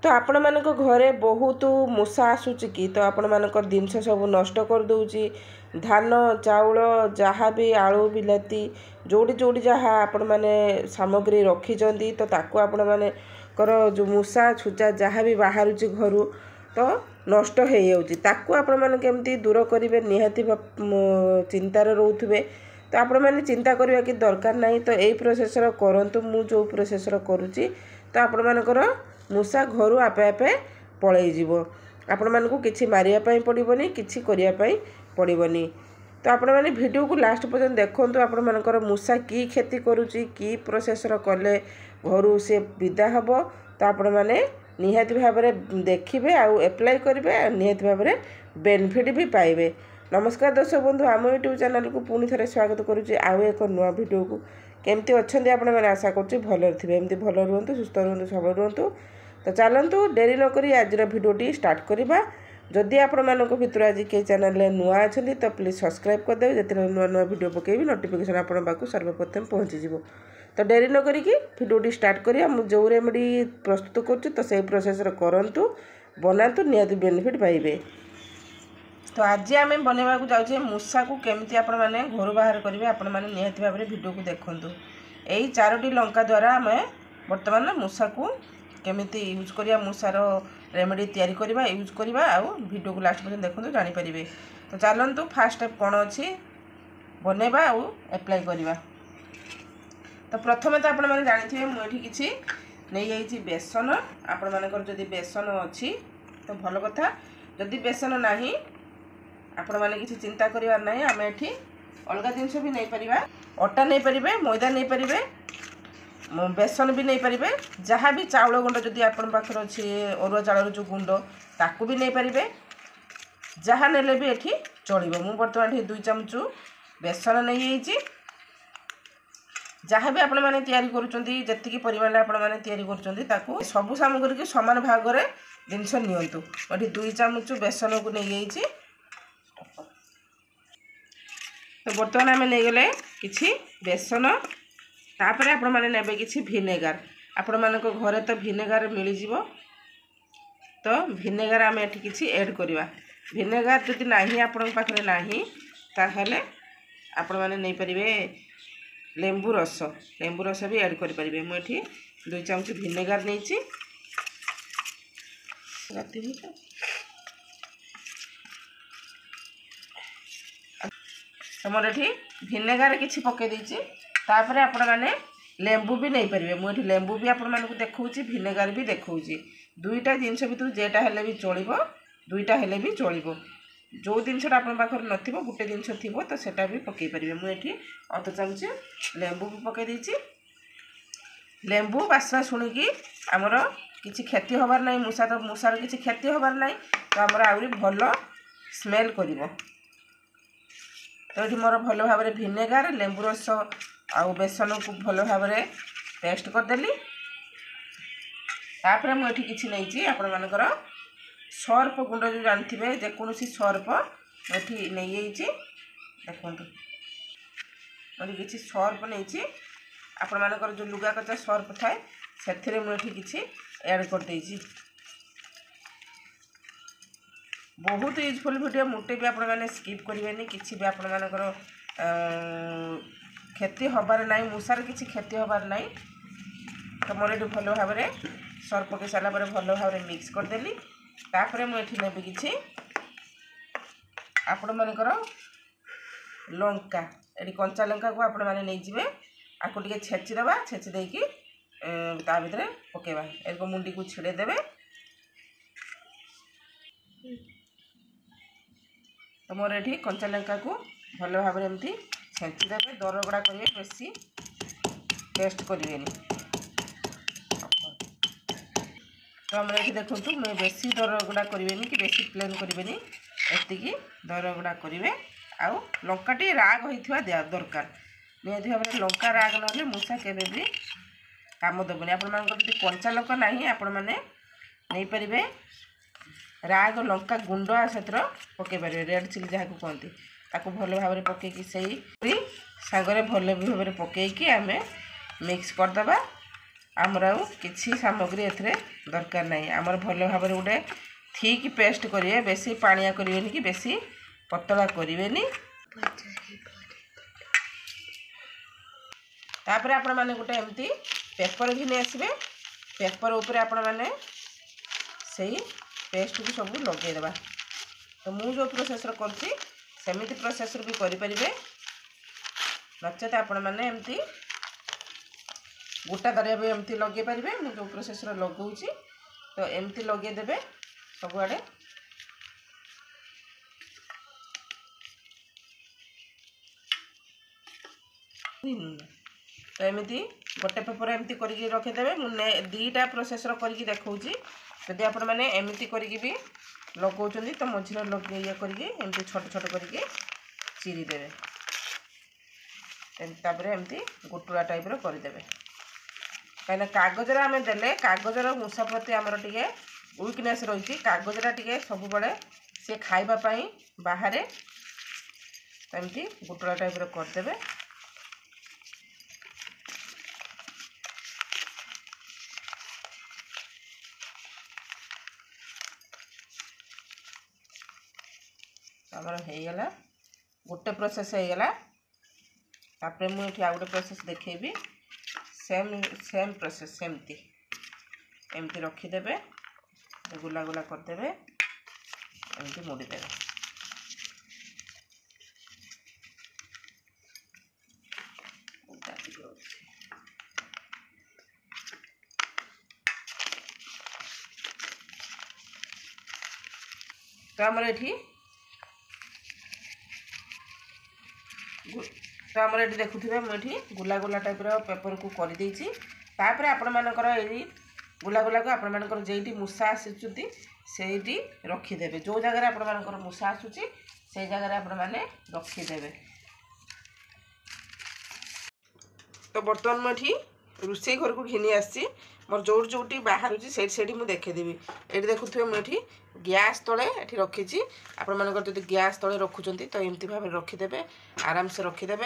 तो आपण मानक घरे बहुत मूषा आसूची कि तो आपण मानकर जिनस सब नष्ट कर दउची धान चाउल जहाँ भी आलू बिलाती जोड़ी जोड़ी जहाँ आपण माने सामग्री रखिचंदी तो ताको आपण माने कर जो मूषा छुचा जहाँ भी बाहरुची घरु तो नष्ट हो जाउची ताको आपण माने केमती दूर करिवे निहाती चिंतार रहउथबे। तो आपण माने चिंता करबा कि दरकार नहीं तो एई प्रोसेसर करंतु मु जो प्रोसेसर करूची तो आपण मानकर मूषा घर आपे आपे पलई जीवो आपण मानकु किछि मारिया पई पड़िबोनी किछि करिया पई पड़िबोनी। तो आपण माने वीडियो को लास्ट पर्यंत देखंतु आपण मानकर मूषा की खेती करूची की प्रोसेसर कले घर से विदा हबो तो आपण माने निहाती भाव में देखिए आउ एप्लाई करेंगे निहाती भाव में बेनिफिट भी पाइबे। नमस्कार दर्शक बंधु आम यूट्यूब चैनल को पुणी थे स्वागत करुच्ची आउ एक नुआ वीडियो को केमती अच्छा आपण मैंने आशा करुच्ची भल थे एमती भल रुहतु सुस्थ रुहतु सबल रुहतु। तो चलतु डेरी नक आज भिडियोटी स्टार्ट करवा। जदि आपण मानक भितर आज कई चैनल नुआ अच्छा तो प्लीज सब्सक्राइब करदे जितने नुआ नुआ वीडियो पकेबी नोटिफिकेशन आपण पाखु सर्वप्रथम पहुँचीज। तो डेरी न करी भिडियोटी स्टार्ट करिया मु जो रेमेडी प्रस्तुत करूँ तो सही प्रोसेसर करंतु बनातु निहाती बेनिफिट पाइबे। तो आज आम बनवा जाऊे मूषा को केमती आपण मैंने घर बाहर करेंगे आपण मैंने निहाती भाव में वीडियो को देखूँ। यही 4टी लंका द्वारा आम बर्तमान मूषा को केमिति यूज करिया मूषार रेमेडी तैयारी करवा यूज करवा आउ वीडियो को लास्ट पर्यंत देखो जानीपर। तो चलतु फास्ट स्टेप कौन अच्छी बनवा आउ एप्लाई करवा। तो प्रथम तो आपण मैंने जानी मुझे किसी नहीं जाइए बेसन आपण मानकर जदि बेसन अच्छी तो भल कथा जदि बेसन नहीं आपण मैंने किसी चिंता करिवार नहीं आम एठी अलग जिनस भी नहीं परिबा अटा नहीं पारे मैदा नहीं पारे बेसन भी नहीं पारे जहाँ भी चाउल गुंड जदि आपण पाखर अच्छे अरुआ चाउल जो गुंड ताकू भी नहीं पारे जहाँ नेले भी एठी चलिबो। मु बर्तमान 2 चामच बेसन नहीं जाइए जहाँ भी आपण मैंने तैयारी करुँच जी परिमाण आपण मैंने तैयारी करूँ सबू सामग्री की सामान भाग में जिनस नियंतु। ये 2 चामच बेसन को नहीं जाइए। तो बर्तमान आम नहीं गले कि बेसन तापर आपण मैंने नेबे कि भिनेगार आपण मान घरे तो भिनेगार मिल जाव तो भिनेगार आम एठी किछि ऐड करवा। भिनेगार जदि नाही आपण पाखरे नाही ताहले आपण मैंने नहीं पारे लेंबू रस भी ऐड करें। मुझे 2 चामच भिनेगार नहीं तो मोर ये भिनेगार किसी पकई देती तापर आपण मैंने लेंबू भी नहीं पारे। मुझे लेंबू भी आपण मानक देखा भिनेगार भी देखा 2टा जिनस भर जेटा हेले भी चलो 2टा हेले भी चलो जो जिनसा आप पाखे न गोटे जिनस थी तो सेटा भी पकई पारे। मुझे अध चामच लेंबू भी पकई देती लेंबू बास्ना शुणिकी आमर किसी क्षति हबार नहीं मूषार किसी क्षति हबार नहीं तो आमर आहरी भल स्मेल कर। तो ये मोर भल भाव में भिनेगार लेंबू रस आउ बेसन को भल भाव में पेस्ट करदेली। तापर मुझे किसी नहीं आपण मानकर सर्फ गुंड जो जानते जेकोसी सर्फ ये नहीं देखो मुझे किसी सर्फ नहीं आपण मानकर जो लुगा कचा सर्फ थाए से मुझे किसी ऐड कर देछि। बहुत यूजफुल वीडियो मोटे भी आपण मैंने स्किप करेंगे किसी भी आपण मानकर क्षति हबार ना मूषार किसी क्षति हबार ना। तो मोर ये भल भाव में सर्फ पकई सारा भल भाव में मिक्स करदेली। तापर मुझे नेबी कि आपण मानकर लंका ये कंचा लंका को आपण मैंने नहीं जाए आपको टे छेचिदेवा छेची देकी ता भीतर पकेबा एक मुंडी को छिड़ेदेवे। तो मोर ये कंचा लंका को भल भाव में एमती छेचिदेवे दरगड़ा करेंगे बेसी पेस्ट करें। तो आम ये देखूँ मुझे बेसी दरगुड़ा करें कि बेसी प्लेन करें एति दरगुड़ा करेंगे आउ लंकाटी राग होता दरकार निहती भाव में लंका राग ना मूषा केवे भी काम देवनी। आपण कंचा लंका ना आपण मैंने नहीं पारे राग लंका गुंड से पकई पारे रेड चिली जहाँ को कहती ताको भल भाव में पकईकी से सांगरे भल भाव में पकईकी आम मिक्स करदे। आमर आउ किसी सामग्री एथरे दरकार नहीं आमर भल भाव गोटे थिक पेस्ट करेंगे बेसी पानिया करेंगे कि बेसी पतला करेंगे तापर आपण मैंने गोटे एमती पेपर घिनी आसबे पेपर उपरे आपण मैंने सही पेस्ट को सब लगेदेवा तो मु जो प्रोसेस करती सेमिति प्रोसेस भी करें नचेत आपण मैंने एमती गोटा दरिया भी एमती लगे पारे मुझे जो प्रोसेस लगौची तो एमती लगेदेवे सबुआड़े तो एमती गोटे पेपर एमती करके रखीदे मुझे दीटा प्रोसेस करके देखी जदि आपण मैंने एमती करके भी लगौन तो मझे लगे ये करके एमती छोट छोट करके चिरीदेवे तापर एमती गुटुरा टाइप करदेवे कहीं कागजरा आम देले कागजर मूषा प्रति आमर टे वीकनेस रही कागजरा टे सब बड़े सी खाइबापी बाहर एमती गुटुरा टाइप करदेवे आमर होगला गोटे प्रोसेस होगला तापर मुझे आ गोटे प्रोसेस देखेबी सेम प्रोसेस सेमती एमती रखीदेवे गुला गुला करदेवे एमती मोड़ीदेवे तो आमर ये तो आमर ये देखुए मुझे गुला गुला टाइप पेपर को कर देती आपण मानकर ये गुला गुला को आपण मानकर जेटी मूषा आसुच्च से रखीदे जो जगह आपण मानकर मूषा आसूची से जगह आपण मैंने रखीदे तो बर्तमान मुझे रोषे घर को घिनी आसी मोर जोटी जोटी बाहर से मुझे देखेदेवी ये देखुए मुझे गैस तले ये रखी आपण मानकर जब गैस तले रखुंट तो एमती भाव रखीदे आराम से रखीदे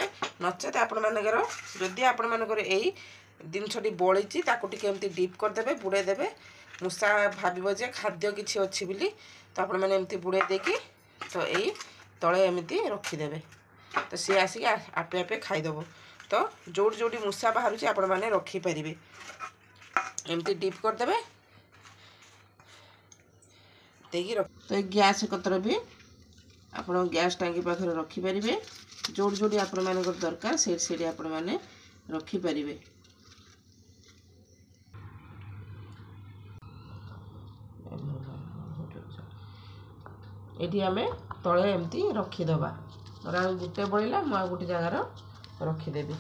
नचेत आपण मानकर जदि आपण मानकर यही जिनसटी बड़ी एमती डीप करदे बुड़ेदेवे मूषा भाव जे खाद्य किसी अच्छी बोली तो आपण मैंने एमती बुड़े देकी तो यही तले एमती रखीदे तो सी आसिक आपे आपे खाईदेव तो जोटी जोटी मूषा बाहर आपण मैंने रखीपारे एमती डीप करदे देखिए तो गैस कतर भी आप गैस टांगी पाखे रखिपारे जोड़ी जोड़ी आपण मान दरकार से आपण मैंने रखिपारे ये आम तले एमती रखीदबा और गोटे बड़ा मुझे गोटे जगार रखीदेवी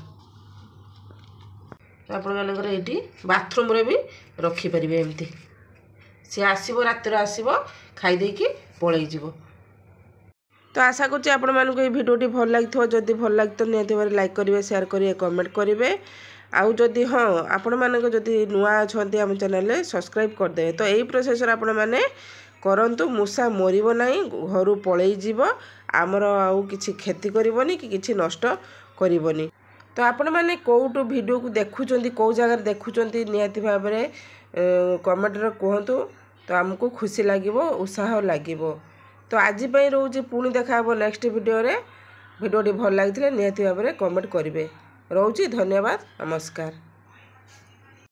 तो आपण मानकर ये बाथरूम रे भी रखिपारे एमती सी आसब रातिर आसब खाईदे कि पलि तो आशा करुँचे आपण मानक ये भिडियोटी भल लगी जदि भल लगी तो निहत भाव लाइक करेंगे शेयर करेंगे कमेंट करेंगे आउ जदि हाँ आपण मानक जदि नुआ अच्छा आम चैनल सब्सक्राइब करदे तो यही प्रोसेस आपण मैंने करंतु मूषा मरब ना घर पलैज आमर आउ कि क्षति करनी कि किसी नष्ट करनी तो आपण मैंने कौटू वीडियो को देखुं कौ जगार देखुं निहत भाव में कमेंट कहतु तो आमको खुशी लगे उत्साह लगे तो आज रोचे पुणी देखा नेक्स्ट वीडियोटी भल लगी निहत भाव में कमेंट करेंगे रोचे धन्यवाद नमस्कार।